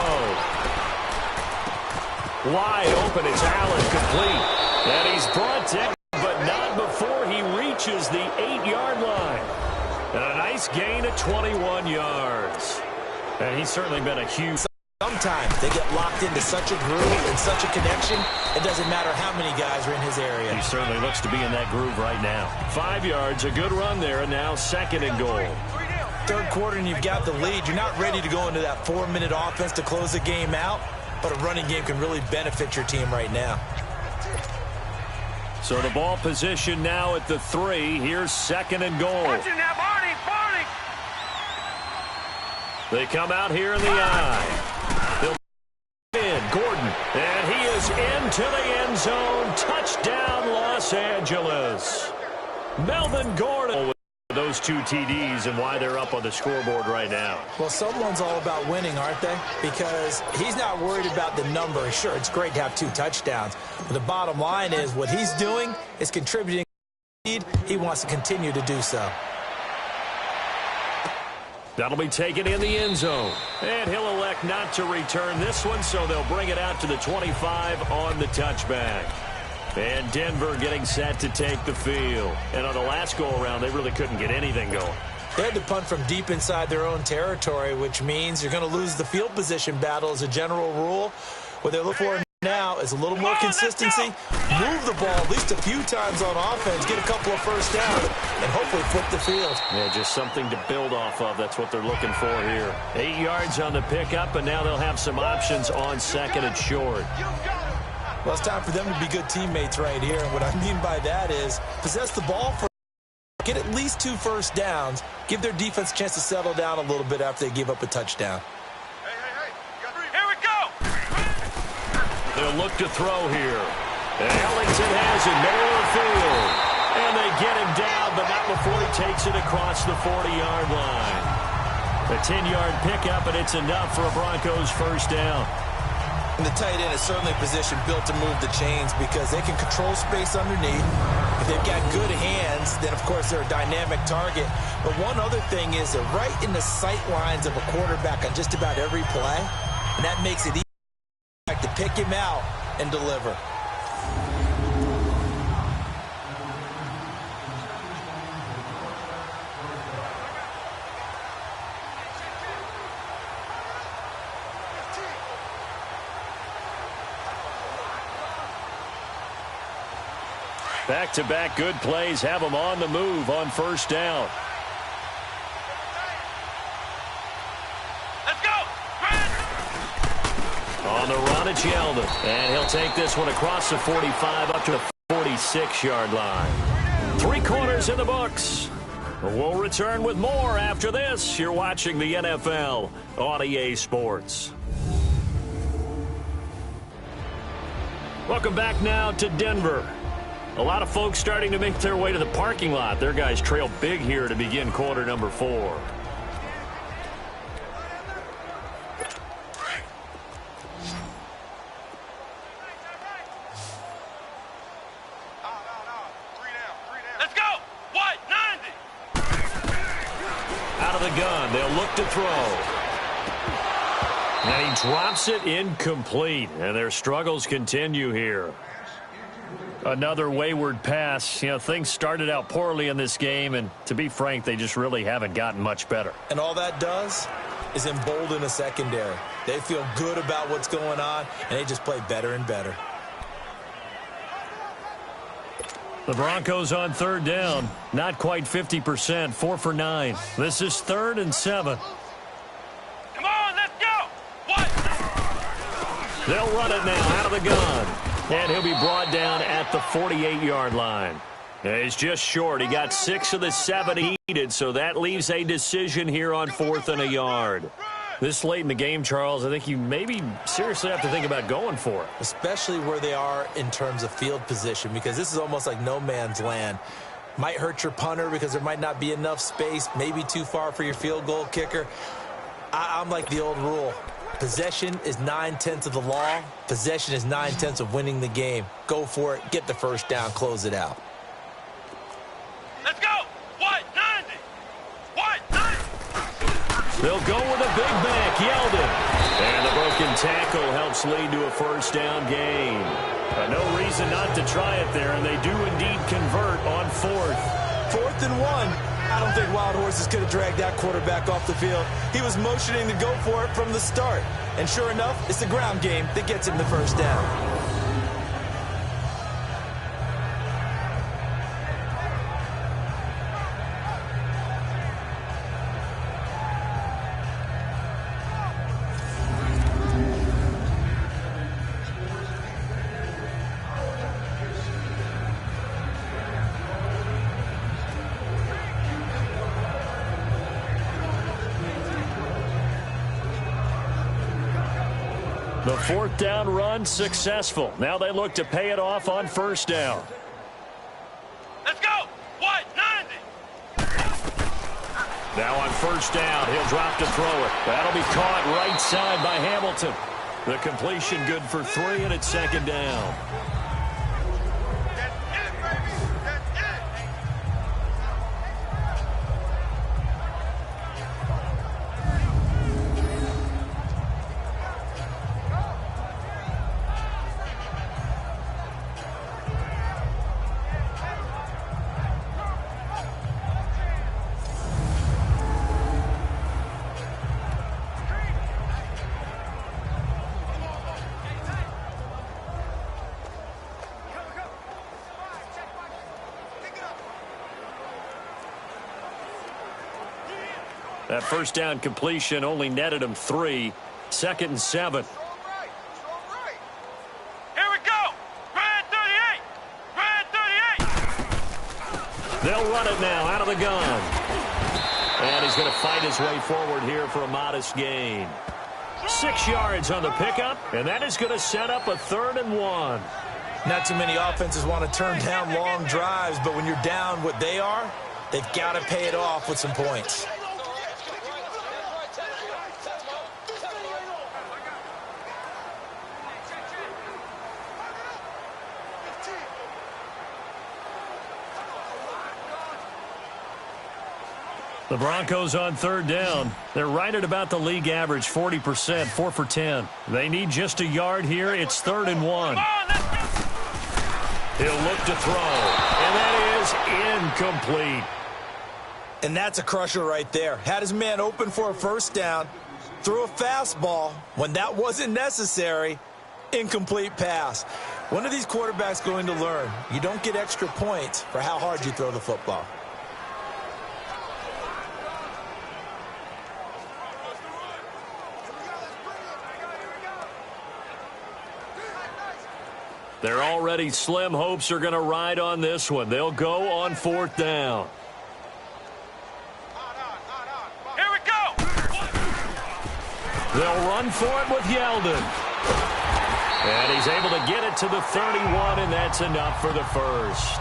Wide open, it's Allen, complete. And he's brought down, but not before he reaches the 8-yard line. And a nice gain of 21 yards. And he's certainly been a huge... Sometimes they get locked into such a groove and such a connection, it doesn't matter how many guys are in his area. He certainly looks to be in that groove right now. 5 yards, a good run there, and now 2nd and goal. 3rd quarter and you've got the lead. You're not ready to go into that 4-minute offense to close the game out, but a running game can really benefit your team right now. So the ball position now at the 3. Here's 2nd and goal. They come out here in the eye. They'll in Gordon, and he is into the end zone. Touchdown, Los Angeles. Melvin Gordon with those 2 TDs and why they're up on the scoreboard right now. Well, someone's all about winning, aren't they? Because he's not worried about the number. Sure, it's great to have 2 touchdowns, but the bottom line is what he's doing is contributing. He wants to continue to do so. That'll be taken in the end zone. And he'll elect not to return this one, so they'll bring it out to the 25 on the touchback. And Denver getting set to take the field. And on the last go-around, they really couldn't get anything going. They had to punt from deep inside their own territory, which means you're going to lose the field position battle as a general rule. What they're looking for now is a little more consistency. Move the ball at least a few times on offense, get a couple of first downs, and hopefully flip the field. Yeah, just something to build off of. That's what they're looking for here. 8 yards on the pickup, and now they'll have some options on 2nd and short. Well, it's time for them to be good teammates right here. And what I mean by that is possess the ball for get at least 2 first downs, give their defense a chance to settle down a little bit after they give up a touchdown. Here we go! They'll look to throw here. And Ellington has it, middle of the field. And they get him down, but not before he takes it across the 40-yard line. A 10-yard pickup, and it's enough for a Broncos first down. And the tight end is certainly a position built to move the chains because they can control space underneath. If they've got good hands, then, of course, they're a dynamic target. But one other thing is they're right in the sight lines of a quarterback on just about every play, and that makes it easy to pick him out and deliver. Back-to-back good plays have them on the move on first down. Let's go! On the run, it's Yeldon. And he'll take this one across the 45 up to the 46-yard line. 3 quarters in the books. We'll return with more after this. You're watching the NFL on EA Sports. Welcome back now to Denver. A lot of folks starting to make their way to the parking lot. Their guys trail big here to begin quarter number 4. Let's go. What? 90. Out of the gun, they'll look to throw. And he drops it incomplete, and their struggles continue here. Another wayward pass. You know, things started out poorly in this game, and to be frank, they just really haven't gotten much better. And all that does is embolden a secondary. They feel good about what's going on, and they just play better and better. The Broncos on third down. Not quite 50%, 4 for 9. This is 3rd and 7. Come on, let's go. What? They'll run it now out of the gun. And he'll be brought down at the 48-yard line. He's just short. He got 6 of the 7 he needed, so that leaves a decision here on 4th and a yard. This late in the game, Charles, I think you maybe seriously have to think about going for it. Especially where they are in terms of field position, because this is almost like no man's land. Might hurt your punter because there might not be enough space, maybe too far for your field goal kicker. I'm like the old rule. Possession is 9/10 of the law. Possession is 9/10 of winning the game. Go for it. Get the first down. Close it out. Let's go. What? 90. What? 90. They'll go with a big back. Yeldon. And the broken tackle helps lead to a first down gain. No reason not to try it there, and they do indeed convert on 4th. 4th and 1. I don't think Wild Horses could have dragged that quarterback off the field. He was motioning to go for it from the start. And sure enough, it's the ground game that gets him the first down. The 4th down run successful. Now they look to pay it off on first down. Let's go. What? 90. Now on first down, he'll drop to throw it. That'll be caught right side by Hamilton. The completion good for 3, and it's 2nd down. That first down completion only netted him 3. 2nd and 7. Here we go. Red 38. Red 38. They'll run it now out of the gun. And he's going to fight his way forward here for a modest gain. 6 yards on the pickup, and that is going to set up a 3rd and 1. Not too many offenses want to turn down long drives, but when you're down what they are, they've got to pay it off with some points. The Broncos on third down. They're right at about the league average, 40%, 4 for 10. They need just a yard here. It's 3rd and 1. He'll look to throw, and that is incomplete. And that's a crusher right there. Had his man open for a first down, threw a fastball when that wasn't necessary. Incomplete pass. When are these quarterbacks going to learn? You don't get extra points for how hard you throw the football. Their already slim hopes are going to ride on this one. They'll go on 4th down. Here we go. They'll run for it with Yeldon. And he's able to get it to the 31, and that's enough for the first.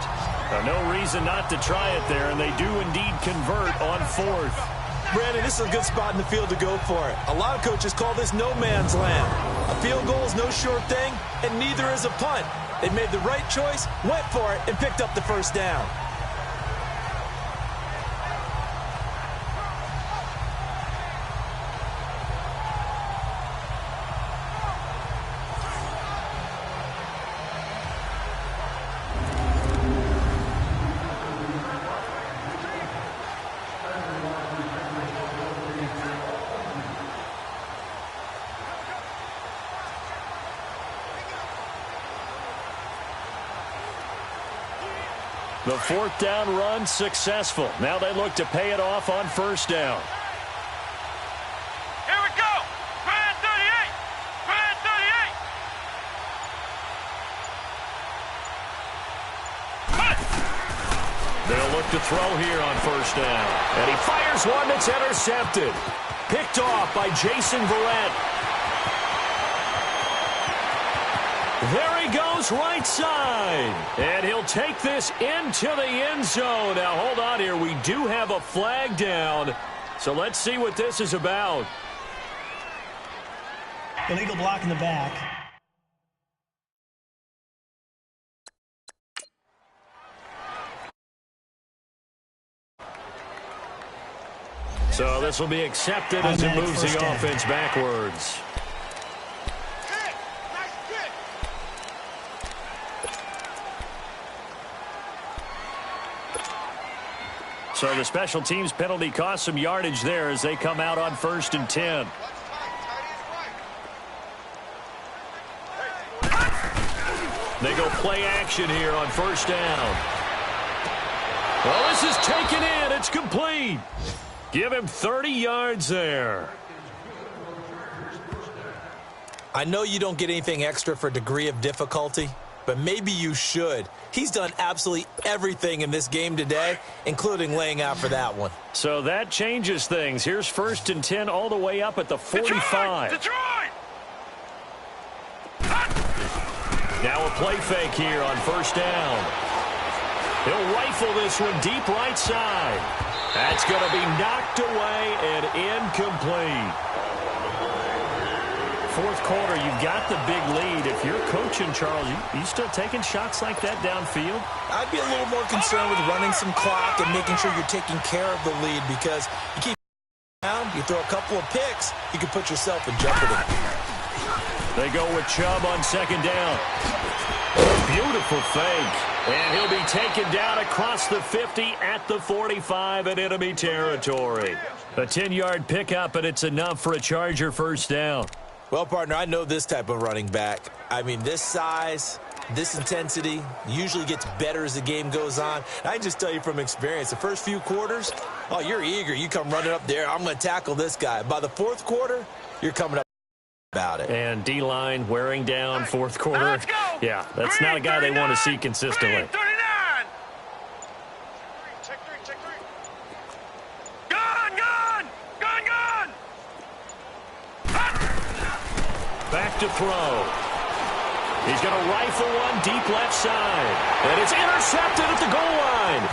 No reason not to try it there, and they do indeed convert on 4th. Brandon, this is a good spot in the field to go for it. A lot of coaches call this no man's land. A field goal is no sure thing, and neither is a punt. They made the right choice, went for it, and picked up the first down. The fourth down run successful. Now they look to pay it off on first down. Here we go. Try 38. Try 38. They'll look to throw here on first down. And he fires one that's intercepted. Picked off by Jason Verrett. There he goes right side. And he'll take this into the end zone. Now, hold on here. We do have a flag down. So let's see what this is about. Illegal block in the back. So this will be accepted as it moves the offense backwards. So the special teams penalty cost some yardage there as they come out on 1st and 10. They go play action here on first down. Well, this is taken in. It's complete. Give him 30 yards there. I know you don't get anything extra for degree of difficulty, but maybe you should. He's done absolutely everything in this game today, including laying out for that one. So that changes things. Here's 1st and 10 all the way up at the 45. Detroit! Now a play fake here on first down. He'll rifle this one deep right side. That's going to be knocked away and incomplete. Fourth quarter, you've got the big lead. If you're coaching, Charles, you still taking shots like that downfield? I'd be a little more concerned with running some clock and making sure you're taking care of the lead, because you keep down, you throw a couple of picks, you can put yourself in jeopardy. They go with Chubb on second down. Beautiful fake. And he'll be taken down across the 50 at the 45 in enemy territory. A 10-yard pickup, and it's enough for a Charger first down. Well, partner, I know this type of running back. I mean, this size, this intensity usually gets better as the game goes on. And I just tell you from experience, the first few quarters, oh, you're eager. You come running up there, I'm going to tackle this guy. By the fourth quarter, you're coming up about it. And D-line wearing down fourth quarter. Yeah, that's not a guy they want to see consistently. Back to throw. He's going to rifle one deep left side. And it's intercepted at the goal line.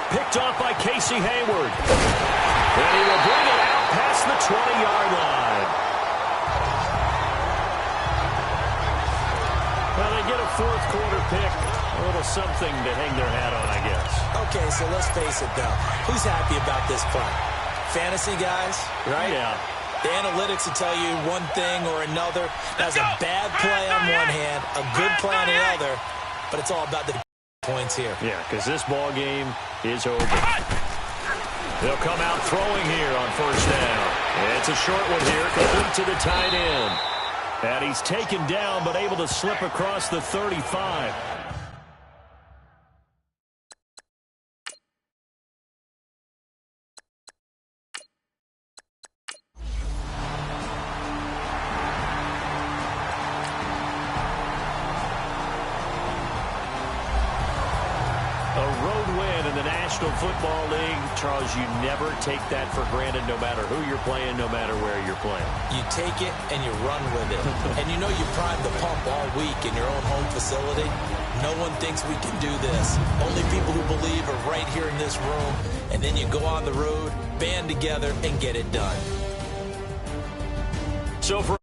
Picked off by Casey Hayward. And he will bring it out past the 20-yard line. Well, they get a fourth quarter pick. A little something to hang their hat on, I guess. Okay, so let's face it, though. Who's happy about this play? Fantasy guys, right? Yeah. The analytics will tell you one thing or another. That's a bad play on one hand, a good play on the other, but it's all about the points here. Yeah, because this ball game is over. They'll come out throwing here on first down. It's a short one here, complete to the tight end. And he's taken down, but able to slip across the 35. Football League, Charles, you never take that for granted no matter who you're playing, no matter where you're playing. You take it and you run with it. And you know you primed the pump all week in your own home facility. No one thinks we can do this. Only people who believe are right here in this room. And then you go on the road, band together, and get it done. So for